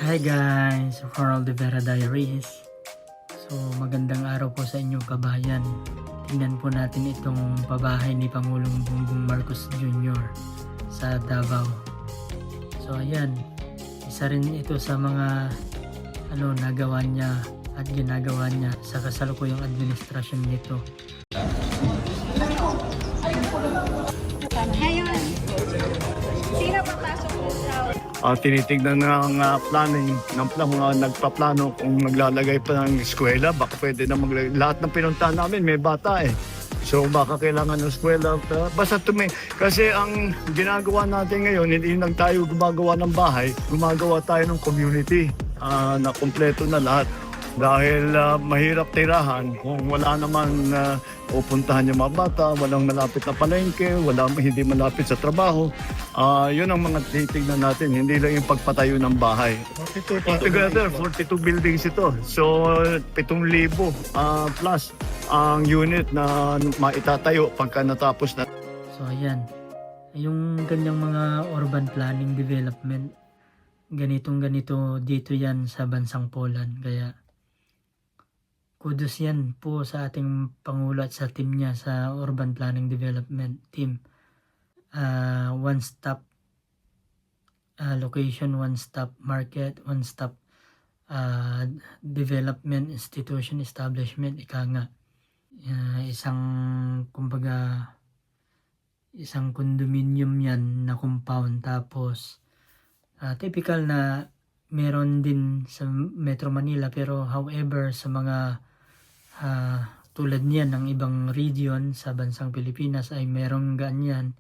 Hi guys, Coral de Vera Diaries. So magandang araw po sa inyo kabayan. Tingnan po natin itong pabahay ni Pangulong Bongbong Marcos Jr. sa Davao. So ayan, isa rin ito sa mga nagawa niya at ginagawa niya sa kasalukuyang administrasyon nito. Ngayon, sino papasok po sa... Tinitignan ng planning ng mga nagpaplano kung maglalagay pa ng eskwela, baka pwede na lahat ng pinuntahan namin may bata eh. So baka kailangan ng eskwela, basta kasi ang ginagawa natin ngayon, hindi lang tayo gumagawa ng bahay, gumagawa tayo ng community na kumpleto na lahat. Dahil mahirap tirahan kung wala naman pupuntahan yung mga bata, walang malapit na palengke, hindi malapit sa trabaho. Yun ang mga titignan natin, hindi lang yung pagpatayo ng bahay. Altogether, 42 buildings ito. So 7,000 plus ang unit na maitatayo pagka natapos na. So ayan, yung ganyang mga urban planning development, ganito dito yan sa bansang Poland. Kaya kudos yan po sa ating Pangulo at sa team niya sa Urban Planning Development Team. One-stop location, one-stop market, one-stop development institution establishment, ika nga. Isang condominium yan na compound, tapos typical na meron din sa Metro Manila, pero however sa mga tulad niyan ng ibang region sa bansang Pilipinas ay merong ganyan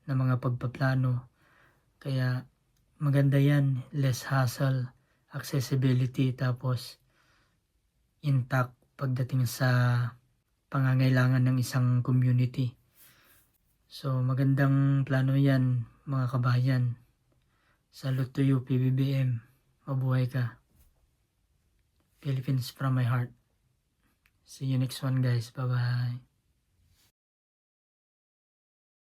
na mga pagpaplano. Kaya maganda yan, less hassle, accessibility, tapos intact pagdating sa pangangailangan ng isang community. So magandang plano yan mga kabayan. Salute to you PBBM. Mabuhay ka. Philippines from my heart. See you next one guys. Bye bye.